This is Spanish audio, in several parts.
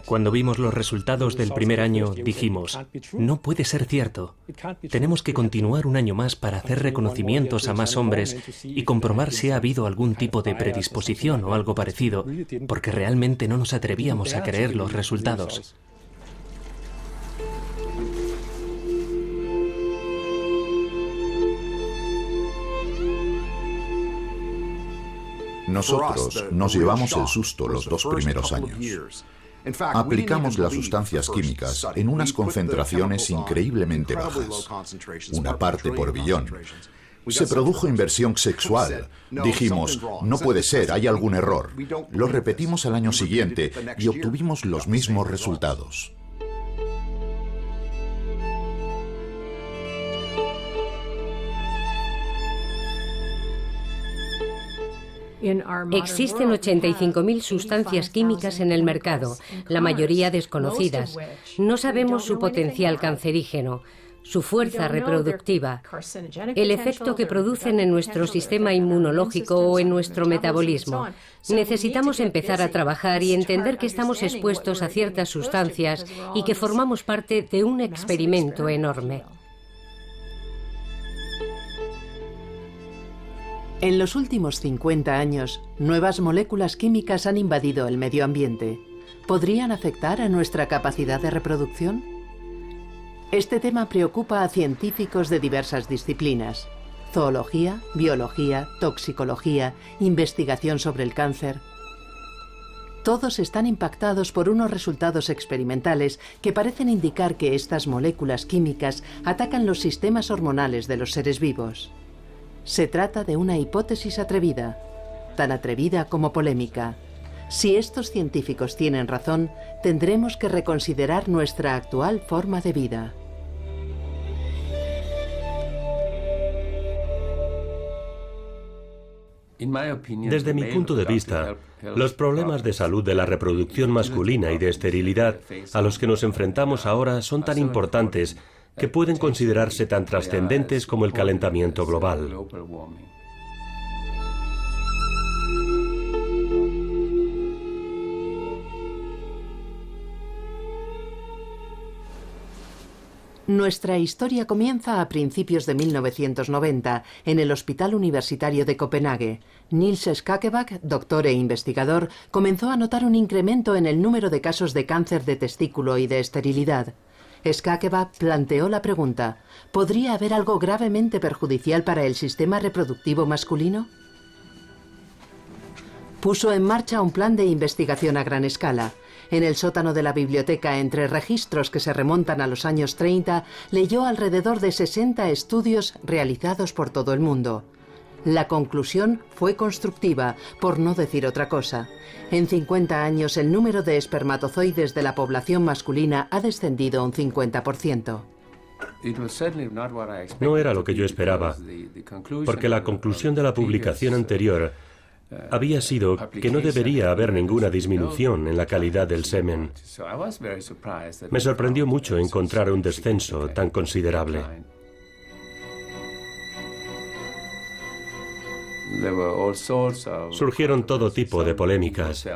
Cuando vimos los resultados del primer año, dijimos, no puede ser cierto. Tenemos que continuar un año más para hacer reconocimientos a más hombres y comprobar si ha habido algún tipo de predisposición o algo parecido, porque realmente no nos atrevíamos a creer los resultados. Nosotros nos llevamos el susto los 2 primeros años. Aplicamos las sustancias químicas en unas concentraciones increíblemente bajas, 1 parte por billón. Se produjo inversión sexual. Dijimos, no puede ser, hay algún error. Lo repetimos al año siguiente y obtuvimos los mismos resultados. Existen 85.000 sustancias químicas en el mercado, la mayoría desconocidas. No sabemos su potencial cancerígeno, su fuerza reproductiva, el efecto que producen en nuestro sistema inmunológico o en nuestro metabolismo. Necesitamos empezar a trabajar y entender que estamos expuestos a ciertas sustancias y que formamos parte de un experimento enorme. En los últimos 50 años, nuevas moléculas químicas han invadido el medio ambiente. ¿Podrían afectar a nuestra capacidad de reproducción? Este tema preocupa a científicos de diversas disciplinas: zoología, biología, toxicología, investigación sobre el cáncer. Todos están impactados por unos resultados experimentales que parecen indicar que estas moléculas químicas atacan los sistemas hormonales de los seres vivos. Se trata de una hipótesis atrevida, tan atrevida como polémica. Si estos científicos tienen razón, tendremos que reconsiderar nuestra actual forma de vida. Desde mi punto de vista, los problemas de salud de la reproducción masculina y de esterilidad a los que nos enfrentamos ahora son tan importantes que pueden considerarse tan trascendentes como el calentamiento global. Nuestra historia comienza a principios de 1990 en el Hospital Universitario de Copenhague. Niels Skakebak, doctor e investigador, comenzó a notar un incremento en el número de casos de cáncer de testículo y de esterilidad. Skakebak planteó la pregunta: ¿podría haber algo gravemente perjudicial para el sistema reproductivo masculino? Puso en marcha un plan de investigación a gran escala. En el sótano de la biblioteca, entre registros que se remontan a los años 30, leyó alrededor de 60 estudios realizados por todo el mundo. La conclusión fue constructiva, por no decir otra cosa. En 50 años, el número de espermatozoides de la población masculina ha descendido un 50%. No era lo que yo esperaba, porque la conclusión de la publicación anterior había sido que no debería haber ninguna disminución en la calidad del semen. Me sorprendió mucho encontrar un descenso tan considerable. Surgieron todo tipo de polémicas.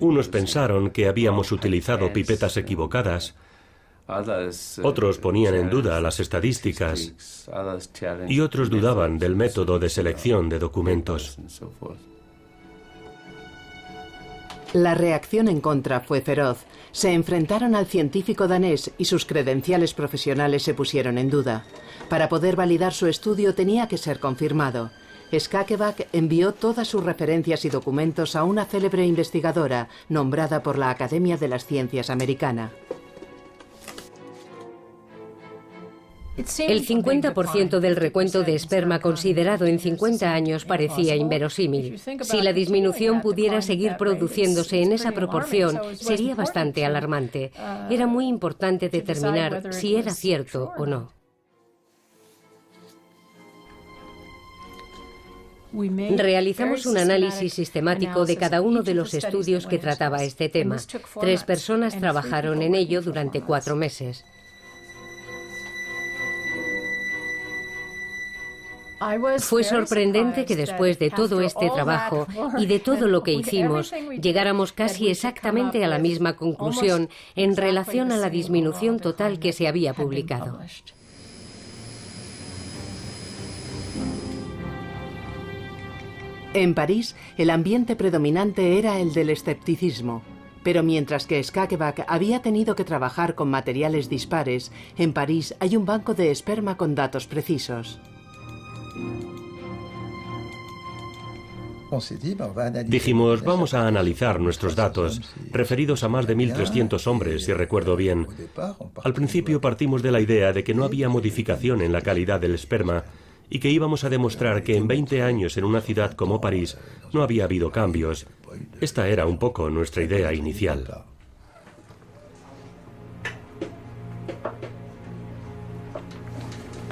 Unos pensaron que habíamos utilizado pipetas equivocadas, otros ponían en duda las estadísticas y otros dudaban del método de selección de documentos. La reacción en contra fue feroz. Se enfrentaron al científico danés y sus credenciales profesionales se pusieron en duda. Para poder validar su estudio tenía que ser confirmado. Skakebak envió todas sus referencias y documentos a una célebre investigadora nombrada por la Academia de las Ciencias americana. El 50% del recuento de esperma considerado en 50 años parecía inverosímil. Si la disminución pudiera seguir produciéndose en esa proporción, sería bastante alarmante. Era muy importante determinar si era cierto o no. Realizamos un análisis sistemático de cada uno de los estudios que trataba este tema. 3 personas trabajaron en ello durante 4 meses. Fue sorprendente que después de todo este trabajo y de todo lo que hicimos, llegáramos casi exactamente a la misma conclusión en relación a la disminución total que se había publicado. En París, el ambiente predominante era el del escepticismo. Pero mientras que Skageback había tenido que trabajar con materiales dispares, en París hay un banco de esperma con datos precisos. Dijimos, vamos a analizar nuestros datos, referidos a más de 1.300 hombres, si recuerdo bien. Al principio partimos de la idea de que no había modificación en la calidad del esperma y que íbamos a demostrar que en 20 años en una ciudad como París no había habido cambios. Esta era un poco nuestra idea inicial.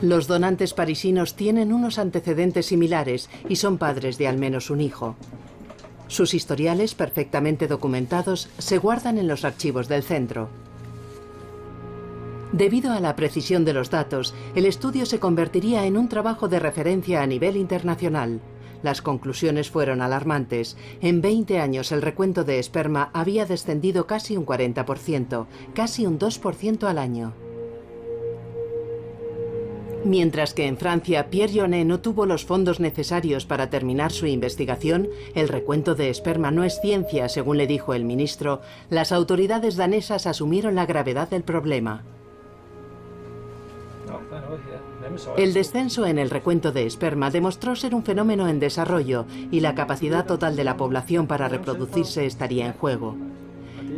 Los donantes parisinos tienen unos antecedentes similares y son padres de al menos un hijo. Sus historiales, perfectamente documentados, se guardan en los archivos del centro. Debido a la precisión de los datos, el estudio se convertiría en un trabajo de referencia a nivel internacional. Las conclusiones fueron alarmantes. En 20 años el recuento de esperma había descendido casi un 40%, casi un 2% al año. Mientras que en Francia, Pierre Jonnet no tuvo los fondos necesarios para terminar su investigación, el recuento de esperma no es ciencia, según le dijo el ministro, las autoridades danesas asumieron la gravedad del problema. El descenso en el recuento de esperma demostró ser un fenómeno en desarrollo y la capacidad total de la población para reproducirse estaría en juego.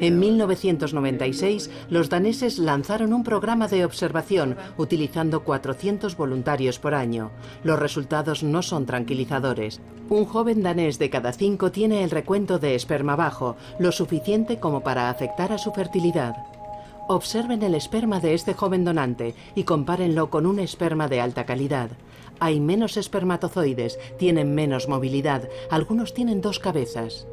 En 1996, los daneses lanzaron un programa de observación utilizando 400 voluntarios por año. Los resultados no son tranquilizadores. Un joven danés de cada 5 tiene el recuento de esperma bajo, lo suficiente como para afectar a su fertilidad. Observen el esperma de este joven donante y compárenlo con un esperma de alta calidad. Hay menos espermatozoides, tienen menos movilidad, algunos tienen 2 cabezas.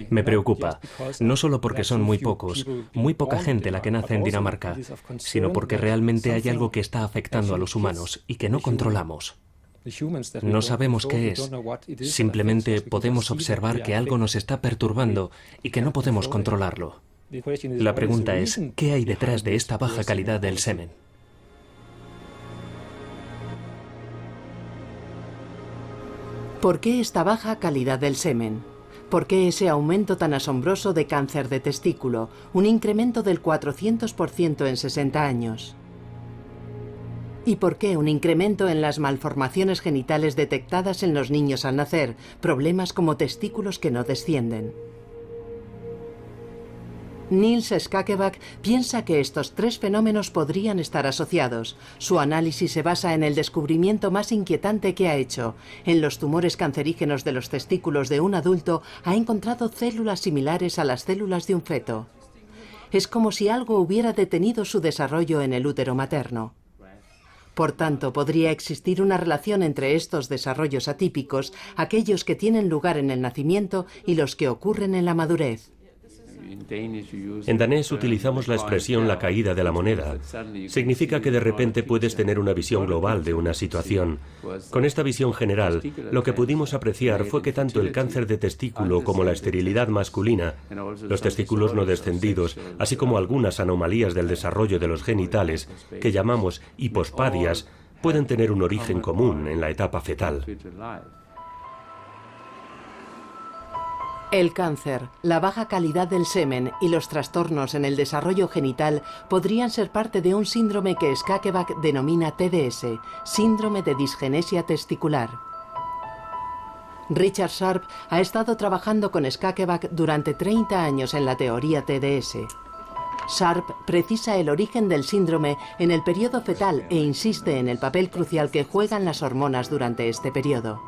Me preocupa, no solo porque son muy pocos, muy poca gente la que nace en Dinamarca, sino porque realmente hay algo que está afectando a los humanos y que no controlamos. No sabemos qué es, simplemente podemos observar que algo nos está perturbando y que no podemos controlarlo. La pregunta es, ¿qué hay detrás de esta baja calidad del semen? ¿Por qué esta baja calidad del semen? ¿Por qué ese aumento tan asombroso de cáncer de testículo, un incremento del 400% en 60 años? ¿Y por qué un incremento en las malformaciones genitales detectadas en los niños al nacer, problemas como testículos que no descienden? Niels Skageback piensa que estos 3 fenómenos podrían estar asociados. Su análisis se basa en el descubrimiento más inquietante que ha hecho. En los tumores cancerígenos de los testículos de un adulto ha encontrado células similares a las células de un feto. Es como si algo hubiera detenido su desarrollo en el útero materno. Por tanto, podría existir una relación entre estos desarrollos atípicos, aquellos que tienen lugar en el nacimiento y los que ocurren en la madurez. En danés utilizamos la expresión la caída de la moneda. Significa que de repente puedes tener una visión global de una situación. Con esta visión general, lo que pudimos apreciar fue que tanto el cáncer de testículo como la esterilidad masculina, los testículos no descendidos, así como algunas anomalías del desarrollo de los genitales, que llamamos hipospadias, pueden tener un origen común en la etapa fetal. El cáncer, la baja calidad del semen y los trastornos en el desarrollo genital podrían ser parte de un síndrome que Skageback denomina TDS, síndrome de disgenesia testicular. Richard Sharp ha estado trabajando con Skageback durante 30 años en la teoría TDS. Sharp precisa el origen del síndrome en el periodo fetal e insiste en el papel crucial que juegan las hormonas durante este periodo.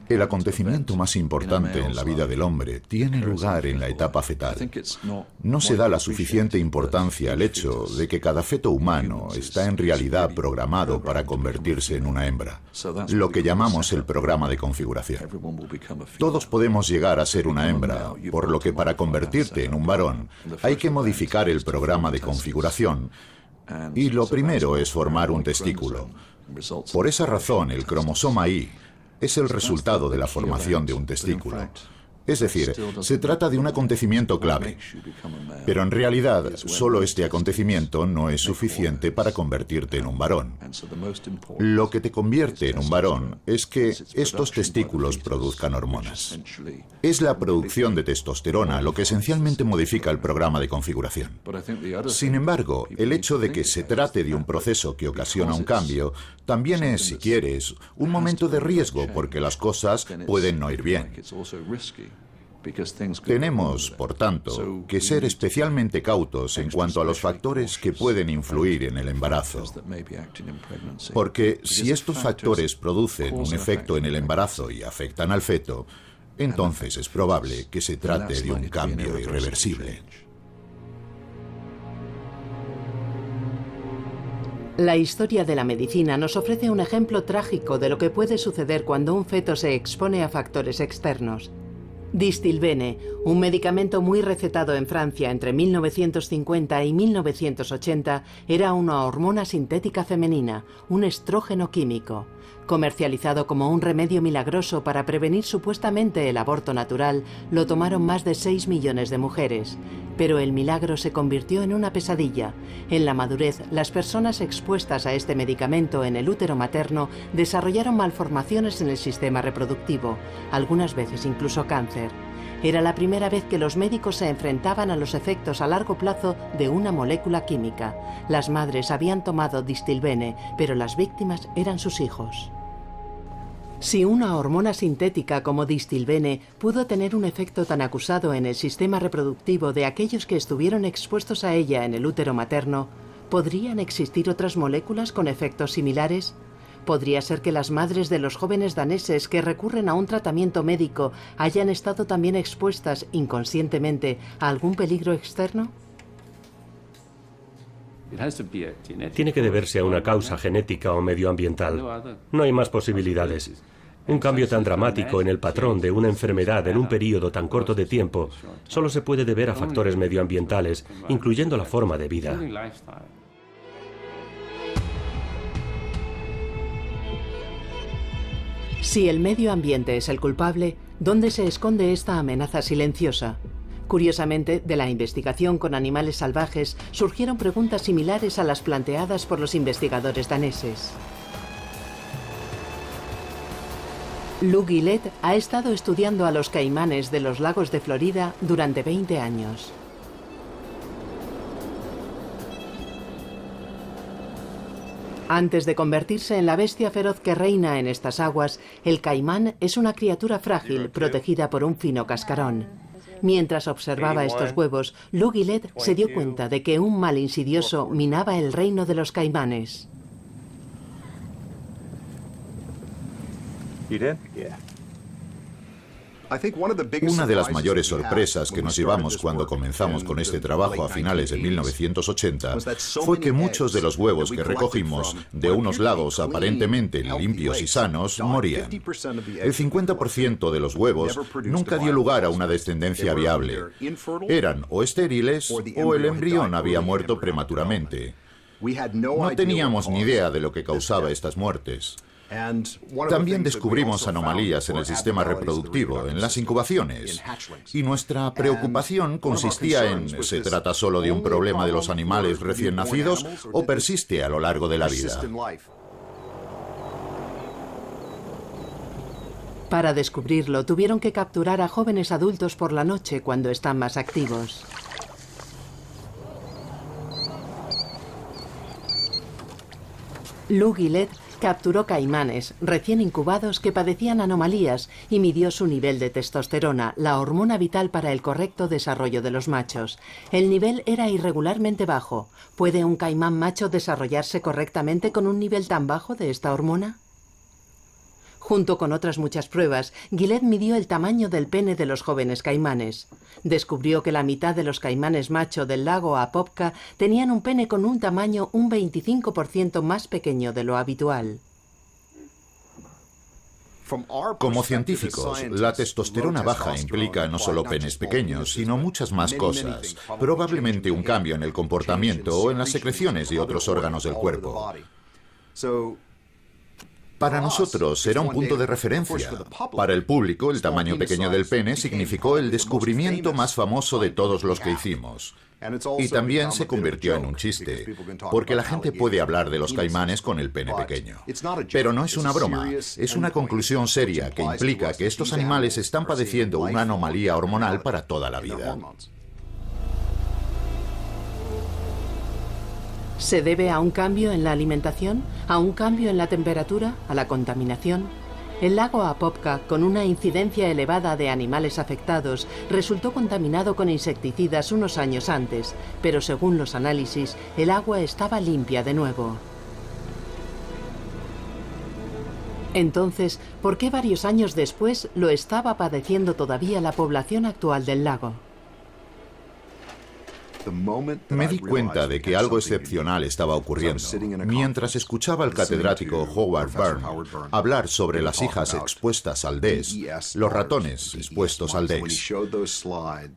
El acontecimiento más importante en la vida del hombre tiene lugar en la etapa fetal. No se da la suficiente importancia al hecho de que cada feto humano está en realidad programado para convertirse en una hembra, lo que llamamos el programa de configuración. Todos podemos llegar a ser una hembra, por lo que para convertirte en un varón hay que modificar el programa de configuración, y lo primero es formar un testículo. Por esa razón, el cromosoma Y es el resultado de la formación de un testículo. Es decir, se trata de un acontecimiento clave. Pero en realidad, solo este acontecimiento no es suficiente para convertirte en un varón. Lo que te convierte en un varón es que estos testículos produzcan hormonas. Es la producción de testosterona lo que esencialmente modifica el programa de configuración. Sin embargo, el hecho de que se trate de un proceso que ocasiona un cambio también es, si quieres, un momento de riesgo porque las cosas pueden no ir bien. Tenemos, por tanto, que ser especialmente cautos en cuanto a los factores que pueden influir en el embarazo. Porque si estos factores producen un efecto en el embarazo y afectan al feto, entonces es probable que se trate de un cambio irreversible. La historia de la medicina nos ofrece un ejemplo trágico de lo que puede suceder cuando un feto se expone a factores externos. Distilbene, un medicamento muy recetado en Francia entre 1950 y 1980, era una hormona sintética femenina, un estrógeno químico. Comercializado como un remedio milagroso para prevenir supuestamente el aborto natural, lo tomaron más de 6 millones de mujeres. Pero el milagro se convirtió en una pesadilla. En la madurez, las personas expuestas a este medicamento en el útero materno desarrollaron malformaciones en el sistema reproductivo, algunas veces incluso cáncer. Era la primera vez que los médicos se enfrentaban a los efectos a largo plazo de una molécula química. Las madres habían tomado Distilbene, pero las víctimas eran sus hijos. Si una hormona sintética como Distilbene pudo tener un efecto tan acusado en el sistema reproductivo de aquellos que estuvieron expuestos a ella en el útero materno, ¿podrían existir otras moléculas con efectos similares? ¿Podría ser que las madres de los jóvenes daneses que recurren a un tratamiento médico hayan estado también expuestas inconscientemente a algún peligro externo? Tiene que deberse a una causa genética o medioambiental. No hay más posibilidades. Un cambio tan dramático en el patrón de una enfermedad en un periodo tan corto de tiempo solo se puede deber a factores medioambientales, incluyendo la forma de vida. Si el medio ambiente es el culpable, ¿dónde se esconde esta amenaza silenciosa? Curiosamente, de la investigación con animales salvajes surgieron preguntas similares a las planteadas por los investigadores daneses. Lou Guillet ha estado estudiando a los caimanes de los lagos de Florida durante 20 años. Antes de convertirse en la bestia feroz que reina en estas aguas, el caimán es una criatura frágil protegida por un fino cascarón. Mientras observaba estos huevos, Lou Guillet se dio cuenta de que un mal insidioso minaba el reino de los caimanes. Una de las mayores sorpresas que nos llevamos cuando comenzamos con este trabajo a finales de 1980 fue que muchos de los huevos que recogimos de unos lagos aparentemente limpios y sanos morían. El 50% de los huevos nunca dio lugar a una descendencia viable. Eran o estériles o el embrión había muerto prematuramente. No teníamos ni idea de lo que causaba estas muertes. También descubrimos anomalías en el sistema reproductivo, en las incubaciones. Y nuestra preocupación consistía en, ¿se trata solo de un problema de los animales recién nacidos o persiste a lo largo de la vida? Para descubrirlo, tuvieron que capturar a jóvenes adultos por la noche cuando están más activos. Lou Guillet capturó caimanes recién incubados que padecían anomalías y midió su nivel de testosterona, la hormona vital para el correcto desarrollo de los machos. El nivel era irregularmente bajo. ¿Puede un caimán macho desarrollarse correctamente con un nivel tan bajo de esta hormona? Junto con otras muchas pruebas, Gillette midió el tamaño del pene de los jóvenes caimanes. Descubrió que la mitad de los caimanes macho del lago Apopka tenían un pene con un tamaño un 25% más pequeño de lo habitual. Como científicos, la testosterona baja implica no solo penes pequeños, sino muchas más cosas. Probablemente un cambio en el comportamiento o en las secreciones de otros órganos del cuerpo. Para nosotros era un punto de referencia. Para el público, el tamaño pequeño del pene significó el descubrimiento más famoso de todos los que hicimos. Y también se convirtió en un chiste, porque la gente puede hablar de los caimanes con el pene pequeño. Pero no es una broma, es una conclusión seria que implica que estos animales están padeciendo una anomalía hormonal para toda la vida. ¿Se debe a un cambio en la alimentación? ¿A un cambio en la temperatura? ¿A la contaminación? El lago Apopka, con una incidencia elevada de animales afectados, resultó contaminado con insecticidas unos años antes, pero según los análisis, el agua estaba limpia de nuevo. Entonces, ¿por qué varios años después lo estaba padeciendo todavía la población actual del lago? Me di cuenta de que algo excepcional estaba ocurriendo mientras escuchaba al catedrático Howard Byrne hablar sobre las hijas expuestas al DES, los ratones expuestos al DES.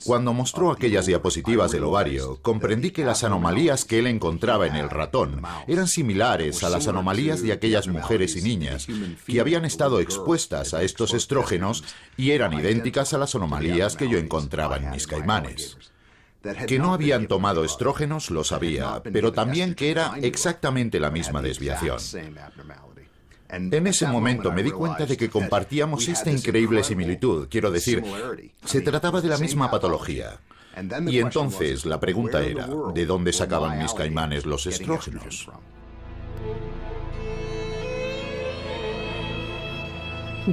Cuando mostró aquellas diapositivas del ovario, comprendí que las anomalías que él encontraba en el ratón eran similares a las anomalías de aquellas mujeres y niñas que habían estado expuestas a estos estrógenos y eran idénticas a las anomalías que yo encontraba en mis caimanes. Que no habían tomado estrógenos lo sabía, pero también que era exactamente la misma desviación. En ese momento me di cuenta de que compartíamos esta increíble similitud, quiero decir, se trataba de la misma patología. Y entonces la pregunta era, ¿de dónde sacaban mis caimanes los estrógenos?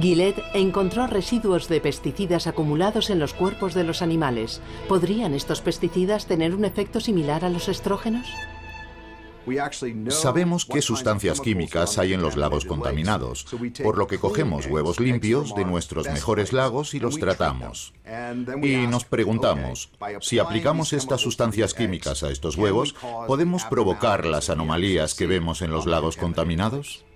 Gillette encontró residuos de pesticidas acumulados en los cuerpos de los animales. ¿Podrían estos pesticidas tener un efecto similar a los estrógenos? Sabemos qué sustancias químicas hay en los lagos contaminados, por lo que cogemos huevos limpios de nuestros mejores lagos y los tratamos. Y nos preguntamos, si aplicamos estas sustancias químicas a estos huevos, ¿podemos provocar las anomalías que vemos en los lagos contaminados?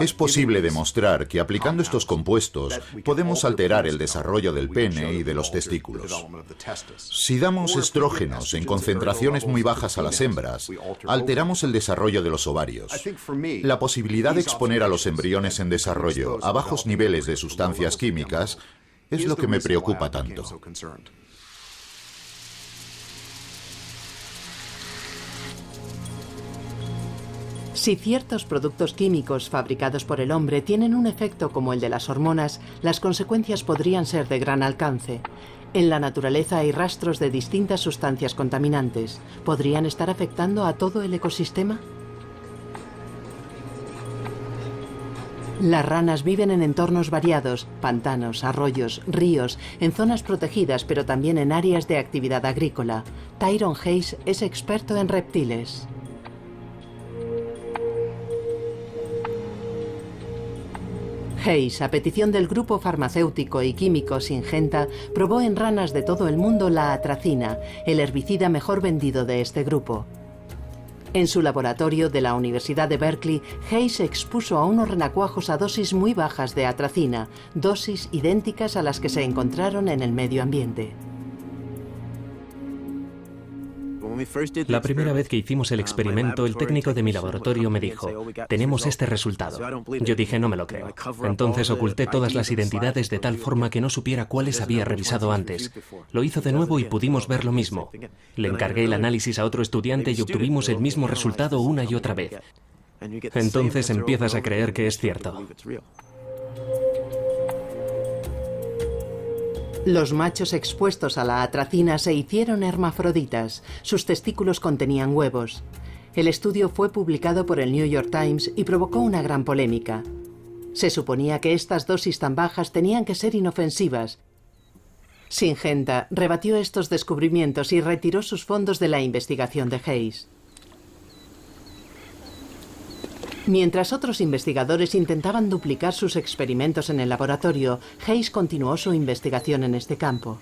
Es posible demostrar que aplicando estos compuestos podemos alterar el desarrollo del pene y de los testículos. Si damos estrógenos en concentraciones muy bajas a las hembras, alteramos el desarrollo de los ovarios. La posibilidad de exponer a los embriones en desarrollo a bajos niveles de sustancias químicas es lo que me preocupa tanto. Si ciertos productos químicos fabricados por el hombre tienen un efecto como el de las hormonas, las consecuencias podrían ser de gran alcance. En la naturaleza hay rastros de distintas sustancias contaminantes. ¿Podrían estar afectando a todo el ecosistema? Las ranas viven en entornos variados, pantanos, arroyos, ríos, en zonas protegidas, pero también en áreas de actividad agrícola. Tyrone Hayes es experto en reptiles. Hayes, a petición del grupo farmacéutico y químico Syngenta, probó en ranas de todo el mundo la atracina, el herbicida mejor vendido de este grupo. En su laboratorio de la Universidad de Berkeley, Hayes expuso a unos renacuajos a dosis muy bajas de atracina, dosis idénticas a las que se encontraron en el medio ambiente. La primera vez que hicimos el experimento, el técnico de mi laboratorio me dijo, tenemos este resultado. Yo dije, no me lo creo. Entonces oculté todas las identidades de tal forma que no supiera cuáles había revisado antes. Lo hizo de nuevo y pudimos ver lo mismo. Le encargué el análisis a otro estudiante y obtuvimos el mismo resultado una y otra vez. Entonces empiezas a creer que es cierto. Los machos expuestos a la atracina se hicieron hermafroditas. Sus testículos contenían huevos. El estudio fue publicado por el New York Times y provocó una gran polémica. Se suponía que estas dosis tan bajas tenían que ser inofensivas. Syngenta rebatió estos descubrimientos y retiró sus fondos de la investigación de Hayes. Mientras otros investigadores intentaban duplicar sus experimentos en el laboratorio, Hayes continuó su investigación en este campo.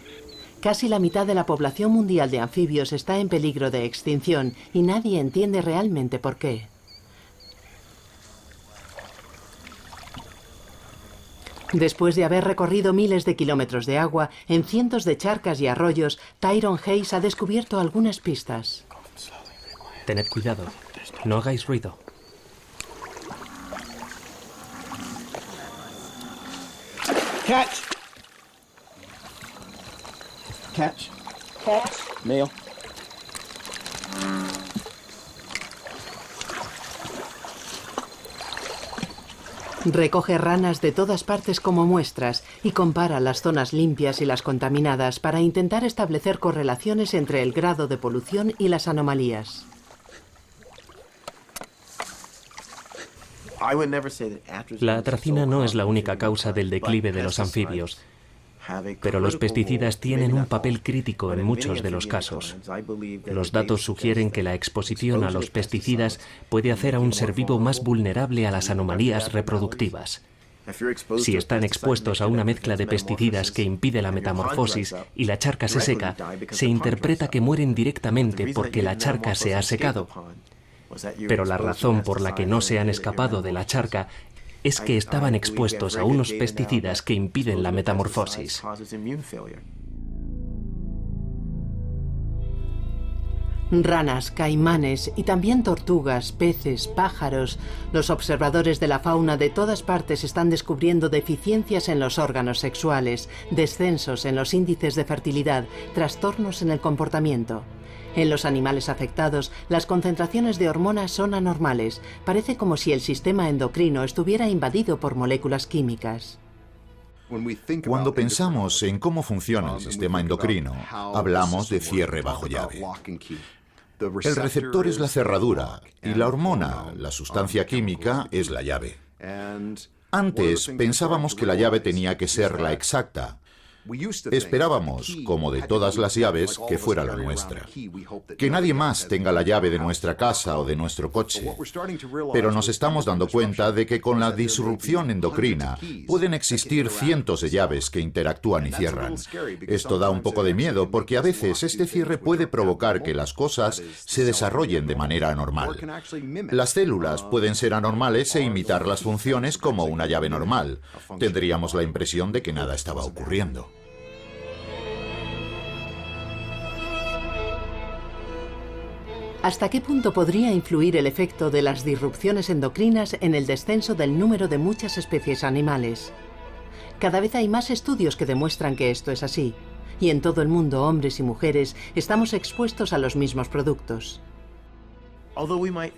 Casi la mitad de la población mundial de anfibios está en peligro de extinción y nadie entiende realmente por qué. Después de haber recorrido miles de kilómetros de agua en cientos de charcas y arroyos, Tyrone Hayes ha descubierto algunas pistas. Tened cuidado, no hagáis ruido. Catch. Catch. Catch. Male. Recoge ranas de todas partes como muestras y compara las zonas limpias y las contaminadas para intentar establecer correlaciones entre el grado de polución y las anomalías. La atracina no es la única causa del declive de los anfibios, pero los pesticidas tienen un papel crítico en muchos de los casos. Los datos sugieren que la exposición a los pesticidas puede hacer a un ser vivo más vulnerable a las anomalías reproductivas. Si están expuestos a una mezcla de pesticidas que impide la metamorfosis y la charca se seca, se interpreta que mueren directamente porque la charca se ha secado. Pero la razón por la que no se han escapado de la charca es que estaban expuestos a unos pesticidas que impiden la metamorfosis. Ranas, caimanes y también tortugas, peces, pájaros. Los observadores de la fauna de todas partes están descubriendo deficiencias en los órganos sexuales, descensos en los índices de fertilidad, trastornos en el comportamiento. En los animales afectados, las concentraciones de hormonas son anormales. Parece como si el sistema endocrino estuviera invadido por moléculas químicas. Cuando pensamos en cómo funciona el sistema endocrino, hablamos de cierre bajo llave. El receptor es la cerradura y la hormona, la sustancia química, es la llave. Antes pensábamos que la llave tenía que ser la exacta. Esperábamos, como de todas las llaves, que fuera la nuestra. Que nadie más tenga la llave de nuestra casa o de nuestro coche. Pero nos estamos dando cuenta de que con la disrupción endocrina pueden existir cientos de llaves que interactúan y cierran. Esto da un poco de miedo porque a veces este cierre puede provocar que las cosas se desarrollen de manera anormal. Las células pueden ser anormales e imitar las funciones como una llave normal. Tendríamos la impresión de que nada estaba ocurriendo. ¿Hasta qué punto podría influir el efecto de las disrupciones endocrinas en el descenso del número de muchas especies animales? Cada vez hay más estudios que demuestran que esto es así, y en todo el mundo, hombres y mujeres, estamos expuestos a los mismos productos.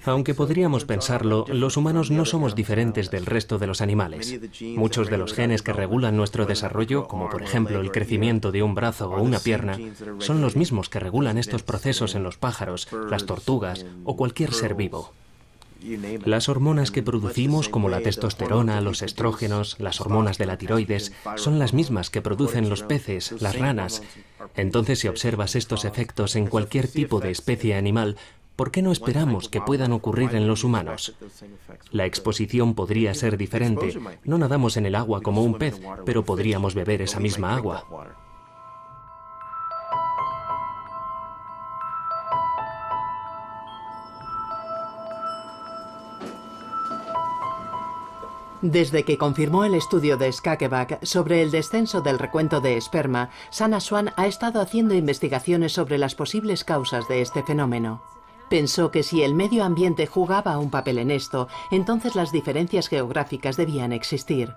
Aunque podríamos pensarlo, los humanos no somos diferentes del resto de los animales. Muchos de los genes que regulan nuestro desarrollo, como por ejemplo el crecimiento de un brazo o una pierna, son los mismos que regulan estos procesos en los pájaros, las tortugas o cualquier ser vivo. Las hormonas que producimos, como la testosterona, los estrógenos, las hormonas de la tiroides, son las mismas que producen los peces, las ranas. Entonces, si observas estos efectos en cualquier tipo de especie animal, ¿por qué no esperamos que puedan ocurrir en los humanos? La exposición podría ser diferente. No nadamos en el agua como un pez, pero podríamos beber esa misma agua. Desde que confirmó el estudio de Skakeback sobre el descenso del recuento de esperma, Sana Swan ha estado haciendo investigaciones sobre las posibles causas de este fenómeno. Pensó que si el medio ambiente jugaba un papel en esto, entonces las diferencias geográficas debían existir.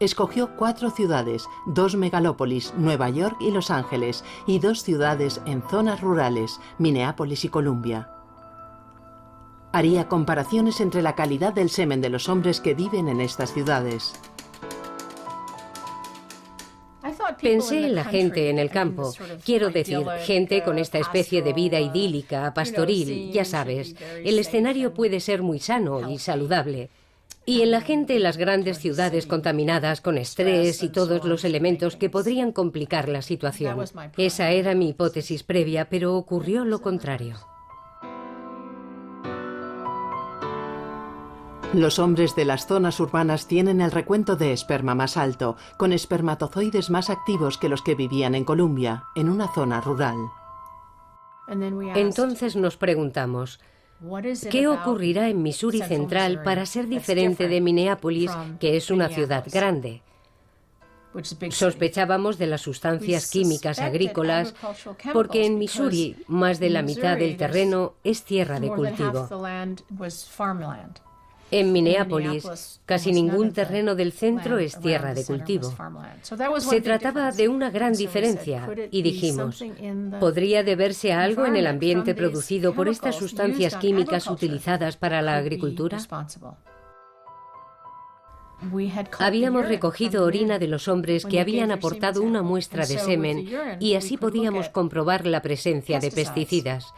Escogió 4 ciudades, 2 megalópolis, Nueva York y Los Ángeles, y 2 ciudades en zonas rurales, Minneapolis y Columbia. Haría comparaciones entre la calidad del semen de los hombres que viven en estas ciudades. Pensé en la gente en el campo. Quiero decir, gente con esta especie de vida idílica, pastoril, ya sabes. El escenario puede ser muy sano y saludable. Y en la gente en las grandes ciudades contaminadas con estrés y todos los elementos que podrían complicar la situación. Esa era mi hipótesis previa, pero ocurrió lo contrario. Los hombres de las zonas urbanas tienen el recuento de esperma más alto, con espermatozoides más activos que los que vivían en Columbia, en una zona rural. Entonces nos preguntamos, ¿qué ocurrirá en Missouri Central para ser diferente de Minneapolis, que es una ciudad grande? Sospechábamos de las sustancias químicas agrícolas porque en Missouri más de la mitad del terreno es tierra de cultivo. En Minneapolis, casi ningún terreno del centro es tierra de cultivo. Se trataba de una gran diferencia y dijimos, ¿podría deberse a algo en el ambiente producido por estas sustancias químicas utilizadas para la agricultura? Habíamos recogido orina de los hombres que habían aportado una muestra de semen y así podíamos comprobar la presencia de pesticidas.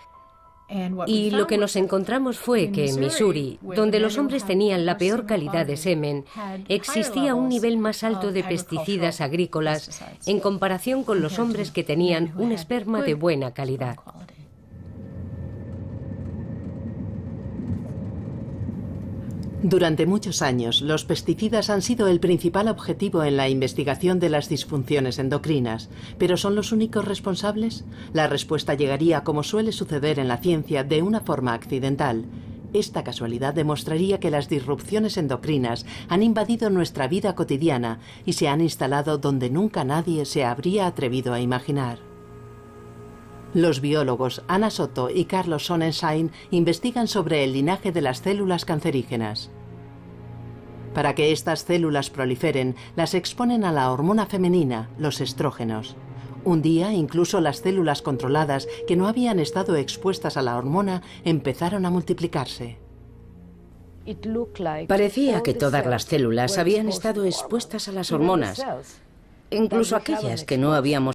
Y lo que nos encontramos fue que en Missouri, donde los hombres tenían la peor calidad de semen, existía un nivel más alto de pesticidas agrícolas en comparación con los hombres que tenían un esperma de buena calidad. Durante muchos años, los pesticidas han sido el principal objetivo en la investigación de las disfunciones endocrinas. ¿Pero son los únicos responsables? La respuesta llegaría, como suele suceder en la ciencia, de una forma accidental. Esta casualidad demostraría que las disrupciones endocrinas han invadido nuestra vida cotidiana y se han instalado donde nunca nadie se habría atrevido a imaginar. Los biólogos Anna Soto y Carlos Sonnenschein investigan sobre el linaje de las células cancerígenas. Para que estas células proliferen, las exponen a la hormona femenina, los estrógenos. Un día, incluso las células controladas que no habían estado expuestas a la hormona empezaron a multiplicarse. Parecía que todas las células habían estado expuestas a las hormonas, incluso aquellas que no habíamos